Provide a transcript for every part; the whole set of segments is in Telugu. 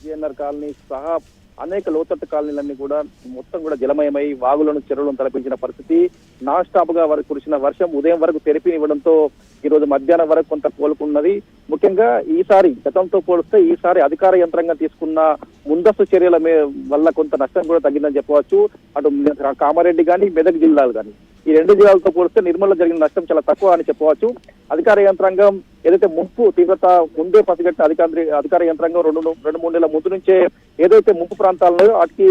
జిఎన్ఆర్ కాలనీ సహా అనేక లోతట్టు కాలనీలన్నీ కూడా మొత్తం కూడా జలమయమై వాగులను చెరువులను తలపించిన పరిస్థితి. నాన్ స్టాప్ గా వరకు కురిసిన వర్షం ఉదయం వరకు తెరిపినివ్వడంతో ఈ రోజు మధ్యాహ్నం వరకు కొంత కోలుకున్నది. ముఖ్యంగా ఈసారి గతంతో పోలిస్తే ఈసారి అధికార యంత్రాంగం తీసుకున్న ముందస్తు చర్యల వల్ల కొంత నష్టం కూడా తగ్గిందని చెప్పవచ్చు. అటు కామారెడ్డి కానీ మెదక్ జిల్లాలు కానీ ఈ రెండు జిల్లాలతో పోలిస్తే నిర్మల్లో జరిగిన నష్టం చాలా తక్కువ అని చెప్పవచ్చు. అధికార యంత్రాంగం ఏదైతే ముంపు తీవ్రత ముందే పసిగట్టిన అధికార యంత్రాంగం రెండు మూడు నెలల ముందు నుంచే ఏదైతే ముంపు ప్రాంతాలను వాటికి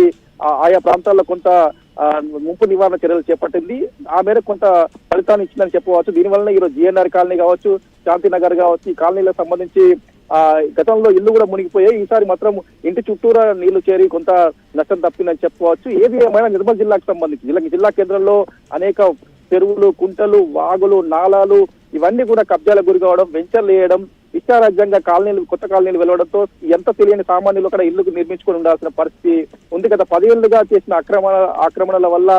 ఆయా ప్రాంతాల్లో కొంత ముంపు నివారణ చర్యలు చేపట్టింది. ఆ మేరకు కొంత ఫలితాన్ని ఇచ్చిందని చెప్పవచ్చు. దీనివల్ల ఈరోజు జిఎన్ఆర్ కాలనీ కావచ్చు, శాంతినగర్ కావచ్చు, ఈ కాలనీలకు సంబంధించి గతంలో ఇల్లు కూడా మునిగిపోయాయి. ఈసారి మాత్రం ఇంటి చుట్టూరా నీళ్లు చేరి కొంత నష్టం తప్పిందని చెప్పవచ్చు. ఏది ఏమైనా నిర్మల్ జిల్లాకు సంబంధించి జిల్లా కేంద్రంలో అనేక చెరువులు, కుంటలు, వాగులు, నాలాలు ఇవన్నీ కూడా కబ్జాలకు గురి కావడం, వెంచర్లు వేయడం, ఇష్టారాజ్యంగా కొత్త కాలనీలు వెళ్లడంతో ఎంత తెలియని సామాన్యులు అక్కడ ఇల్లు నిర్మించుకొని ఉండాల్సిన పరిస్థితి ఉంది. గత 10 ఏళ్లుగా చేసిన ఆక్రమణల వల్ల,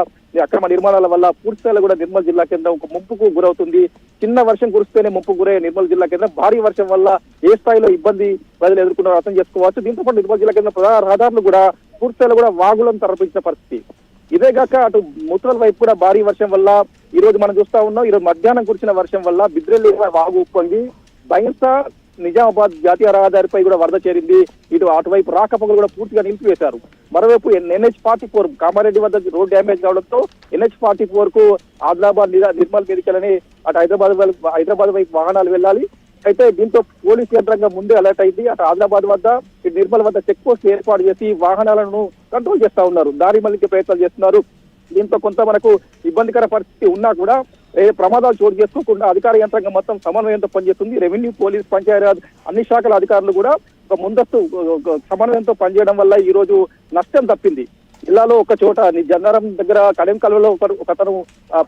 అక్రమ నిర్మాణాల వల్ల పూర్తిస్థాయిలో కూడా నిర్మల్ జిల్లా కేంద్రం ఒక ముంపుకు గురవుతుంది. చిన్న వర్షం కురిస్తేనే ముంపు గురయ్యే నిర్మల్ జిల్లా కేంద్రం భారీ వర్షం వల్ల ఏ స్థాయిలో ఇబ్బంది ప్రజలు ఎదుర్కొన్నారో అర్థం చేసుకోవచ్చు. దీంతో పాటు నిర్మల్ జిల్లా కేంద్రం ప్రధాన రహదారులు కూడా పూర్తిస్థాయిలో కూడా వాగులను తరపించిన పరిస్థితి. ఇదేగాక అటు ముత్రాల వైపు కూడా భారీ వర్షం వల్ల ఈ రోజు మనం చూస్తా ఉన్నాం. ఈ రోజు మధ్యాహ్నం కురిసిన వర్షం వల్ల బిద్రెల్లి వాగు ఉప్పొంగి బైన్సా నిజామాబాద్ జాతీయ రహదారిపై కూడా వరద చేరింది. ఇటు అటువైపు రాకపోకలు కూడా పూర్తిగా నిలిపివేశారు. మరోవైపు NH-44 కామారెడ్డి వద్ద రోడ్ డ్యామేజ్ కావడంతో NH-44 కు ఆదిలాబాద్ నిర్మల్ మీదకెళ్ళని అటు హైదరాబాద్ వైపు వాహనాలు వెళ్ళాలి. అయితే దీంతో పోలీసు యంత్రాంగం ముందే అలర్ట్ అయింది. అటు ఆదిలాబాద్ వద్ద ఇటు నిర్మల్ వద్ద చెక్ పోస్ట్ ఏర్పాటు చేసి వాహనాలను కంట్రోల్ చేస్తా ఉన్నారు, దారి మళ్లించే ప్రయత్నాలు చేస్తున్నారు. దీంతో కొంత మనకు ఇబ్బందికర పరిస్థితి ఉన్నా కూడా ప్రమాదాలు చోటు చేసుకోకుండా అధికార యంత్రాంగం మొత్తం సమన్వయంతో పనిచేస్తుంది. రెవెన్యూ, పోలీస్, పంచాయతీరాజ్ అన్ని శాఖల అధికారులు కూడా ఒక ముందస్తు సమన్వయంతో పనిచేయడం వల్ల ఈ రోజు నష్టం తప్పింది. జిల్లాలో ఒక చోట జన్నారం దగ్గర కడెం కాలువలో ఒకతను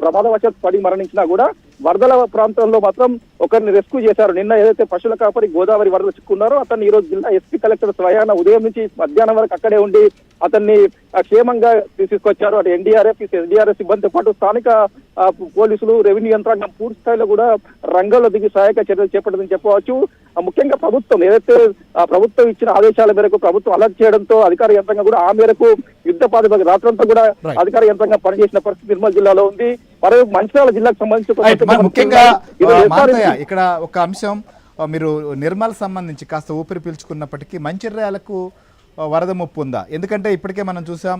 ప్రమాదవశాత్తు పడి మరణించినా కూడా వరదల ప్రాంతంలో మాత్రం ఒకరిని రెస్క్యూ చేశారు. నిన్న ఏదైతే పశువుల కాపరి గోదావరి వరదలు చిక్కున్నారో అతన్ని ఈ రోజు జిల్లా ఎస్పీ కలెక్టర్ స్వయాన ఉదయం నుంచి మధ్యాహ్నం వరకు అక్కడే ఉండి అతన్ని క్షేమంగా తీసుకొచ్చారు. అటు ఎన్డీఆర్ఎఫ్ సిబ్బందితో పాటు స్థానిక పోలీసులు, రెవెన్యూ యంత్రాంగం పూర్తి స్థాయిలో కూడా రంగంలో దిగి సహాయక చర్యలు చేపట్టదని చెప్పవచ్చు. ముఖ్యంగా ప్రభుత్వం ఏదైతే ప్రభుత్వం ఇచ్చిన ఆదేశాల మేరకు ప్రభుత్వం అలర్ట్ చేయడంతో అధికార యంత్రాంగం కూడా ఆ మేరకు యుద్ధ ప్రాతిపదిక రాత్రంతా కూడా అధికార యంత్రాంగం పనిచేసిన పరిస్థితి నిర్మల్ జిల్లాలో ఉంది. మరోవైపు మంచిర్యాల జిల్లాకు సంబంధించి ముఖ్యంగా ఇక్కడ ఒక అంశం, మీరు నిర్మల్ సంబంధించి కాస్త ఊపిరి పీల్చుకున్నప్పటికీ మంచిర్యాలకు వరద ముప్పు ఉందా? ఎందుకంటే ఇప్పటికే మనం చూసాం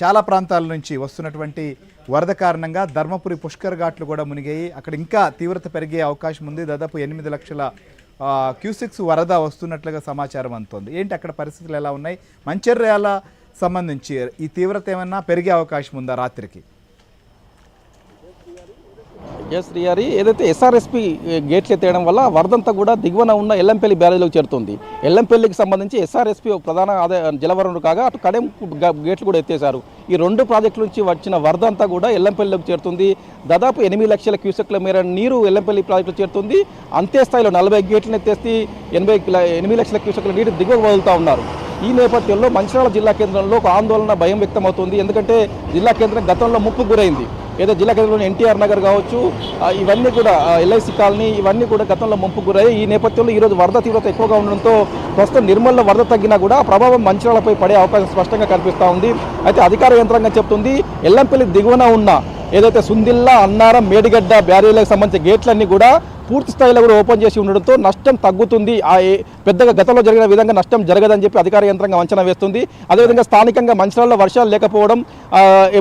చాలా ప్రాంతాల నుంచి వస్తున్నటువంటి వరద కారణంగా ధర్మపురి పుష్కర్ ఘాట్లు కూడా మునిగాయి. అక్కడ ఇంకా తీవ్రత పెరిగే అవకాశం ఉంది. దాదాపు 8 లక్షల క్యూసెక్స్ వరద వస్తున్నట్లుగా సమాచారం అందుతోంది. ఏంటి అక్కడ పరిస్థితులు ఎలా ఉన్నాయి? మంచిర్యాల సంబంధించి ఈ తీవ్రత ఏమన్నా పెరిగే అవకాశం ఉందా రాత్రికి? ఎస్ రియారి, ఏదైతే ఎస్ఆర్ఎస్పి గేట్లు ఎత్తేయడం వల్ల వరదంతా కూడా దిగువన ఉన్న ఎల్లంపల్లి బ్యారేజ్లోకి చేరుతుంది. ఎల్లంపల్లికి సంబంధించి ఎస్ఆర్ఎస్పి ప్రధాన జలవనరు కాగా అటు కడెం గేట్లు కూడా ఎత్తేశారు. ఈ 2 ప్రాజెక్టుల నుంచి వచ్చిన వరద అంతా కూడా ఎల్లంపల్లిలోకి చేరుతుంది. దాదాపు 8 లక్షల క్యూసెక్ల మేర నీరు ఎల్లంపల్లి ప్రాజెక్టులో చేరుతుంది. అంతే స్థాయిలో 40 గేట్లను ఎత్తేసి 8 లక్షల క్యూసెక్ల నీరు దిగువకు వదులుతూ ఉన్నారు. ఈ నేపథ్యంలో మంచిర్యాల జిల్లా కేంద్రంలో ఒక ఆందోళన, భయం వ్యక్తమవుతుంది. ఎందుకంటే జిల్లా కేంద్రం గతంలో ముప్పు గురైంది. ఏదో జిల్లా కేంద్రంలోని ఎన్టీఆర్ నగర్ కావచ్చు, ఇవన్నీ కూడా LIC కాలనీ ఇవన్నీ కూడా గతంలో ముంపు గురయ్యాయి. ఈ నేపథ్యంలో ఈరోజు వరద తీవ్రత ఎక్కువగా ఉండడంతో ప్రస్తుతం నిర్మల్లో వరద తగ్గినా కూడా ప్రభావం మంచిర్యాలపై పడే అవకాశం స్పష్టంగా కనిపిస్తూ ఉంది. అయితే అధికార యంత్రాంగం చెప్తుంది ఎల్లంపల్లి దిగువన ఉన్న ఏదైతే సుందిల్లా, అన్నారం, మేడిగడ్డ బ్యారేజ్లకు సంబంధించిన గేట్లన్నీ కూడా పూర్తి స్థాయిలో కూడా ఓపెన్ చేసి ఉండడంతో నష్టం తగ్గుతుంది. పెద్దగా గతంలో జరిగిన విధంగా నష్టం జరగదని చెప్పి అధికార యంత్రాంగం అంచనా వేస్తుంది. అదేవిధంగా స్థానికంగా మంచిర్యాలలో వర్షాలు లేకపోవడం,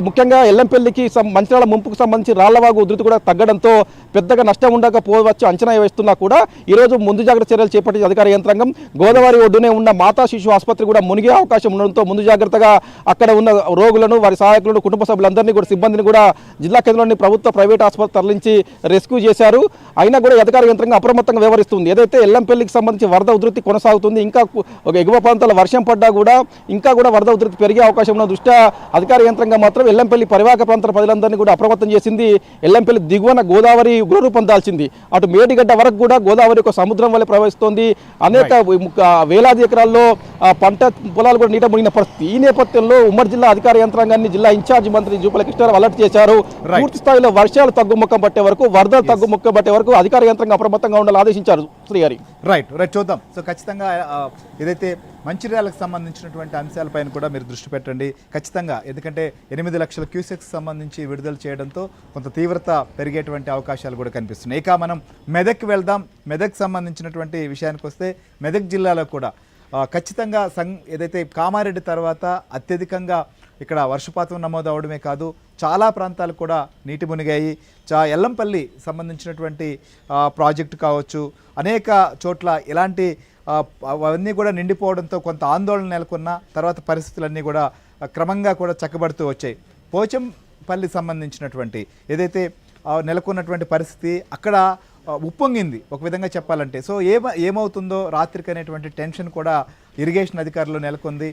ముఖ్యంగా ఎల్లంపల్లికి మంచిర్యాల ముంపుకు సంబంధించి రాళ్లవాగు ఉధృతి కూడా తగ్గడంతో పెద్దగా నష్టం ఉండకపోవచ్చు అంచనా వేస్తున్నా కూడా ఈరోజు ముందు జాగ్రత్త చర్యలు చేపట్టిన అధికార యంత్రాంగం గోదావరి ఒడ్డునే ఉన్న మాతా శిశు ఆసుపత్రి కూడా మునిగే అవకాశం ఉండడంతో ముందు జాగ్రత్తగా అక్కడ ఉన్న రోగులను, వారి సహాయకులను, కుటుంబ సభ్యులందరినీ కూడా సిబ్బందిని కూడా జిల్లా కేంద్రంలోని ప్రభుత్వ ప్రైవేట్ ఆసుపత్రి తరలించి రెస్క్యూ చేశారు. అయినా కూడా అధికార యంత్రాంగం అప్రమత్తంగా వ్యవహరిస్తుంది. ఏదైతే ఎల్లంపల్లికి సంబంధించి వరద ఉధృతి కొనసాగుతుంది, ఇంకా ఒక ఎగువ ప్రాంతాల వర్షం పడ్డా కూడా ఇంకా కూడా వరద ఉధృతి పెరిగే అవకాశం ఉన్న దృష్ట్యా అధికార యంత్రాంగం మాత్రం ఎల్లంపల్లి పరివాహక ప్రాంతాల ప్రజలందరినీ కూడా అప్రమత్తం చేసింది. ఎల్లంపల్లి దిగువన గోదావరి ఉగ్రరూపం దాల్చింది. అటు మేడిగడ్డ వరకు కూడా గోదావరి ఒక సముద్రం వల్ల ప్రవహిస్తోంది. అనేక వేలాది ఎకరాల్లో పంట పొలాలు కూడా నీట మునిగిన పరిస్థితి. ఈ నేపథ్యంలో ఉమ్మడి జిల్లా అధికార యంత్రాంగాన్ని జిల్లా ఇన్ఛార్జి మంత్రి జూపల్లి కృష్ణారావు అలర్ట్ చేశారు. పూర్తి స్థాయిలో వర్షాలు తగ్గుముఖం పట్టే వరకు, వరదలు తగ్గుముఖం పట్టే వరకు అధికార అధికార యంత్రాంగం అప్రమత్తంగా ఉండాలని ఆదేశించారు శ్రీహరి. రైట్ చూద్దాం. సో ఖచ్చితంగా ఏదైతే మంచిర్యాలకు సంబంధించినటువంటి అంశాలపైన కూడా మీరు దృష్టి పెట్టండి ఖచ్చితంగా. ఎందుకంటే 8 లక్షల క్యూసెక్స్ సంబంధించి విడుదల చేయడంతో కొంత తీవ్రత పెరిగేటువంటి అవకాశాలు కూడా కనిపిస్తున్నాయి. ఇక మనం మెదక్ వెళ్దాం. మెదక్ సంబంధించినటువంటి విషయానికి వస్తే మెదక్ జిల్లాలో కూడా ఖచ్చితంగా ఏదైతే కామారెడ్డి తర్వాత అత్యధికంగా ఇక్కడ వర్షపాతం నమోదు అవడమే కాదు, చాలా ప్రాంతాలు కూడా నీటి మునిగాయి. ఎల్లంపల్లి సంబంధించినటువంటి ప్రాజెక్టు కావచ్చు, అనేక చోట్ల ఇలాంటి అవన్నీ కూడా నిండిపోవడంతో కొంత ఆందోళన నెలకొన్న తర్వాత పరిస్థితులన్నీ కూడా క్రమంగా కూడా చక్కబడుతూ వచ్చాయి. పోచంపల్లి సంబంధించినటువంటి ఏదైతే నెలకొన్నటువంటి పరిస్థితి అక్కడ ఉప్పొంగింది ఒక విధంగా చెప్పాలంటే. సో ఏమవుతుందో రాత్రికి అనేటువంటి టెన్షన్ కూడా ఇరిగేషన్ అధికారులు నెలకొంది.